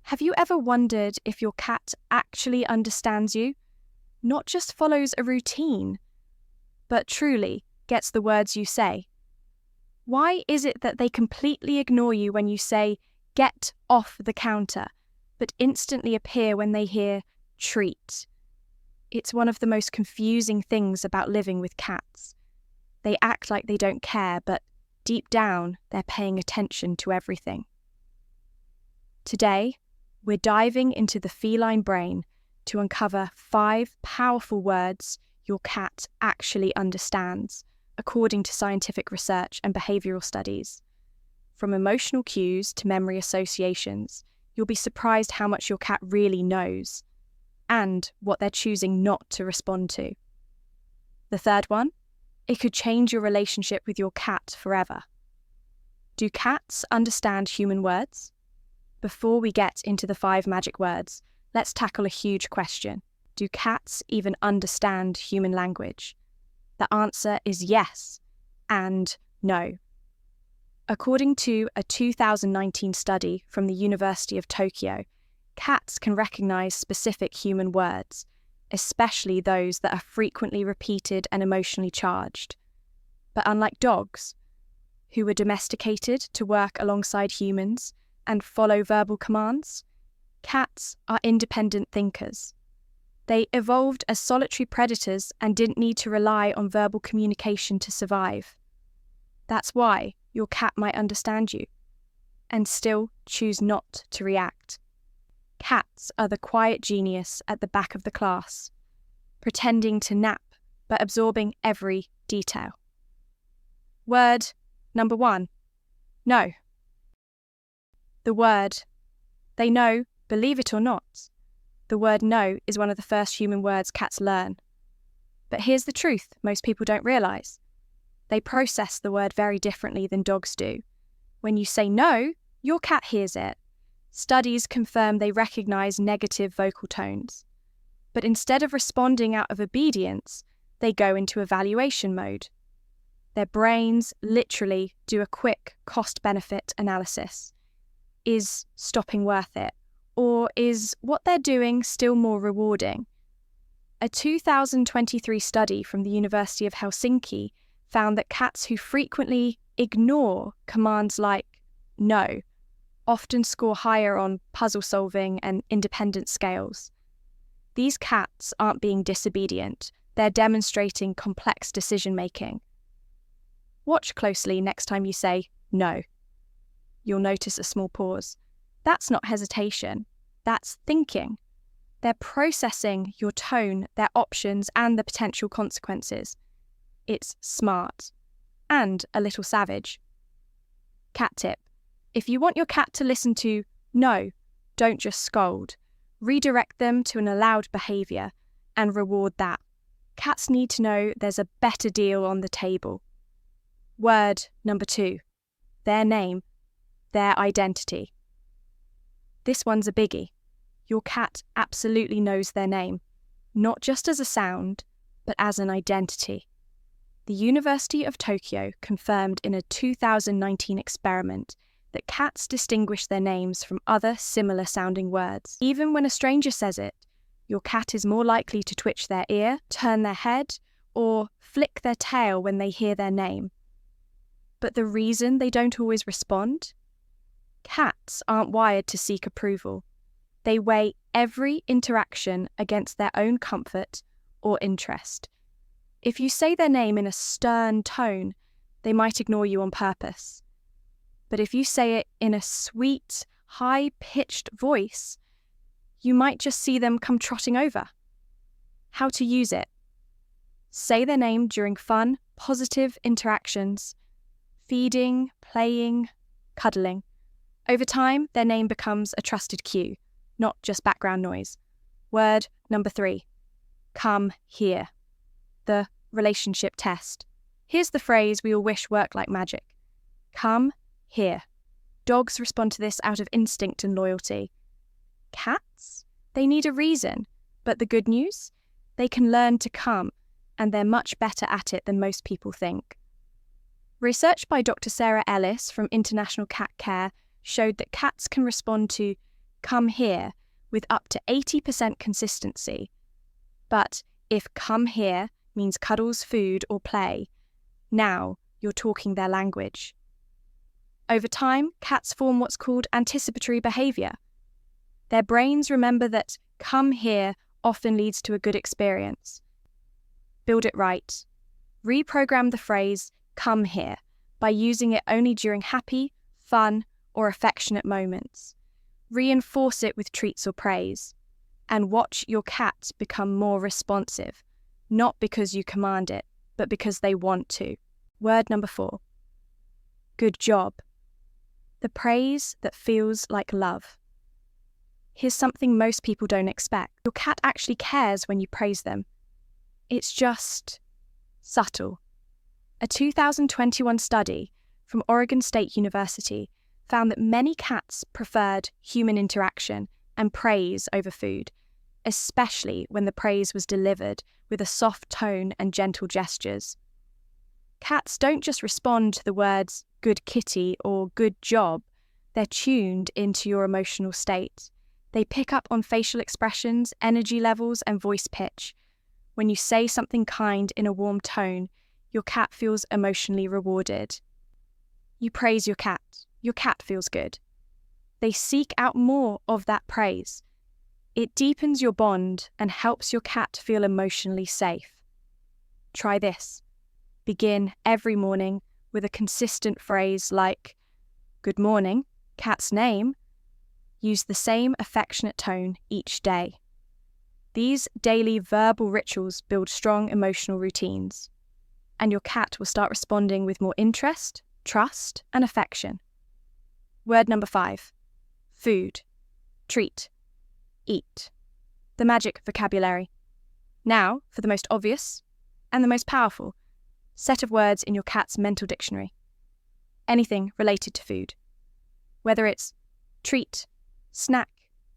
Have you ever wondered if your cat actually understands you? Not just follows a routine, but truly gets the words you say? Why is it that they completely ignore you when you say, "Get off the counter," but instantly appear when they hear "treat"? It's one of the most confusing things about living with cats. They act like they don't care, but deep down, they're paying attention to everything. Today, we're diving into the feline brain to uncover 5 powerful words your cat actually understands, according to scientific research and behavioral studies. From emotional cues to memory associations, you'll be surprised how much your cat really knows and what they're choosing not to respond to. The third one, it could change your relationship with your cat forever. Do cats understand human words? Before we get into the 5 magic words, let's tackle a huge question. Do cats even understand human language? The answer is yes and no. According to a 2019 study from the University of Tokyo, cats can recognize specific human words, especially those that are frequently repeated and emotionally charged. But unlike dogs, who were domesticated to work alongside humans and follow verbal commands, cats are independent thinkers. They evolved as solitary predators and didn't need to rely on verbal communication to survive. That's why your cat might understand you and still choose not to react. Cats are the quiet genius at the back of the class, pretending to nap but absorbing every detail. Word number 1, no. The word, they know, believe it or not, the word no is one of the first human words cats learn. But here's the truth most people don't realise. They process the word very differently than dogs do. When you say no, your cat hears it. Studies confirm they recognise negative vocal tones. But instead of responding out of obedience, they go into evaluation mode. Their brains literally do a quick cost-benefit analysis. Is stopping worth it? Or is what they're doing still more rewarding? A 2023 study from the University of Helsinki found that cats who frequently ignore commands like no often score higher on puzzle solving and independence scales. These cats aren't being disobedient, they're demonstrating complex decision making. Watch closely next time you say no. You'll notice a small pause. That's not hesitation, that's thinking. They're processing your tone, their options, and the potential consequences. It's smart and a little savage. Cat tip: if you want your cat to listen to no, don't just scold. Redirect them to an allowed behaviour and reward that. Cats need to know there's a better deal on the table. Word number 2, their name, their identity. This one's a biggie. Your cat absolutely knows their name, not just as a sound, but as an identity. The University of Tokyo confirmed in a 2019 experiment that cats distinguish their names from other similar-sounding words. Even when a stranger says it, your cat is more likely to twitch their ear, turn their head, or flick their tail when they hear their name. But the reason they don't always respond? Cats aren't wired to seek approval. They weigh every interaction against their own comfort or interest. If you say their name in a stern tone, they might ignore you on purpose. But if you say it in a sweet, high-pitched voice, you might just see them come trotting over. How to use it? Say their name during fun, positive interactions, feeding, playing, cuddling. Over time, their name becomes a trusted cue, not just background noise. Word number 3, come here. The relationship test. Here's the phrase we all wish worked like magic. Come here. Dogs respond to this out of instinct and loyalty. Cats? They need a reason, but the good news? They can learn to come, and they're much better at it than most people think. Research by Dr. Sarah Ellis from International Cat Care showed that cats can respond to come here with up to 80% consistency. But if come here means cuddles, food, or play, now you're talking their language. Over time, cats form what's called anticipatory behavior. Their brains remember that come here often leads to a good experience. Build it right. Reprogram the phrase come here by using it only during happy, fun, or affectionate moments. Reinforce it with treats or praise. And watch your cat become more responsive, not because you command it, but because they want to. Word number 4. Good job. The praise that feels like love. Here's something most people don't expect. Your cat actually cares when you praise them. It's just subtle. A 2021 study from Oregon State University found that many cats preferred human interaction and praise over food, especially when the praise was delivered with a soft tone and gentle gestures. Cats don't just respond to the words good kitty or good job, they're tuned into your emotional state. They pick up on facial expressions, energy levels, and voice pitch. When you say something kind in a warm tone, your cat feels emotionally rewarded. You praise your cat feels good. They seek out more of that praise. It deepens your bond and helps your cat feel emotionally safe. Try this. Begin every morning with a consistent phrase like, good morning, cat's name. Use the same affectionate tone each day. These daily verbal rituals build strong emotional routines, and your cat will start responding with more interest, trust, and affection. Word number 5. Food. Treat. Eat. The magic vocabulary. Now for the most obvious and the most powerful set of words in your cat's mental dictionary. Anything related to food. Whether it's treat, snack,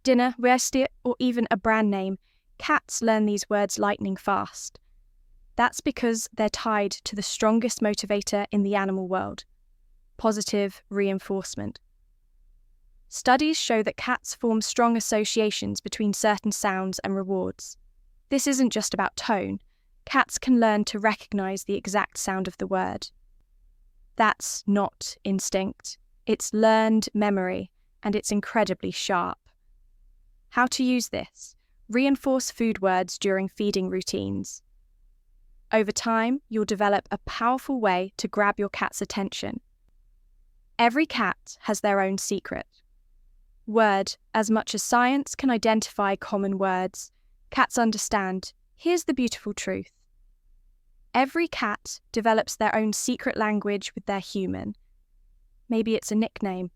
dinner, restier, or even a brand name, cats learn these words lightning fast. That's because they're tied to the strongest motivator in the animal world: positive reinforcement. Studies show that cats form strong associations between certain sounds and rewards. This isn't just about tone. Cats can learn to recognize the exact sound of the word. That's not instinct. It's learned memory, and it's incredibly sharp. How to use this? Reinforce food words during feeding routines. Over time, you'll develop a powerful way to grab your cat's attention. Every cat has their own secret. Word, as much as science can identify common words, cats understand. Here's the beautiful truth. Every cat develops their own secret language with their human. Maybe it's a nickname.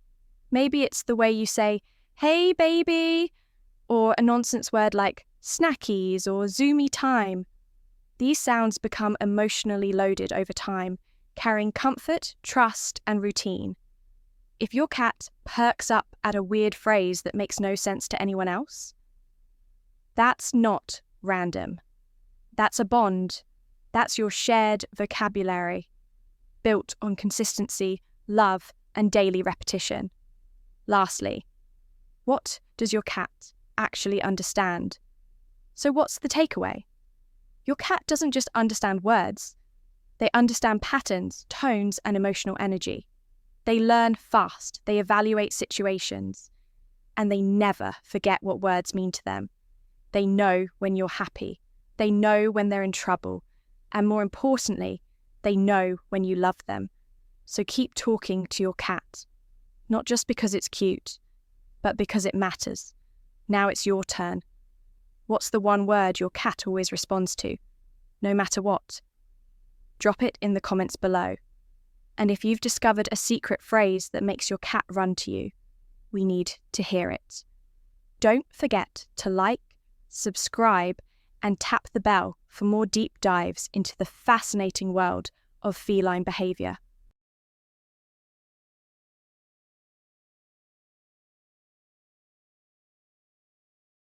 Maybe it's the way you say, hey baby, or a nonsense word like snackies or zoomy time. These sounds become emotionally loaded over time, carrying comfort, trust, and routine. If your cat perks up at a weird phrase that makes no sense to anyone else, that's not random. That's a bond. That's your shared vocabulary, built on consistency, love, and daily repetition. Lastly, what does your cat actually understand? So what's the takeaway? Your cat doesn't just understand words. They understand patterns, tones, and emotional energy. They learn fast, they evaluate situations, and they never forget what words mean to them. They know when you're happy. They know when they're in trouble. And more importantly, they know when you love them. So keep talking to your cat. Not just because it's cute, but because it matters. Now it's your turn. What's the one word your cat always responds to, no matter what? Drop it in the comments below. And if you've discovered a secret phrase that makes your cat run to you, we need to hear it. Don't forget to like, subscribe, and tap the bell for more deep dives into the fascinating world of feline behavior.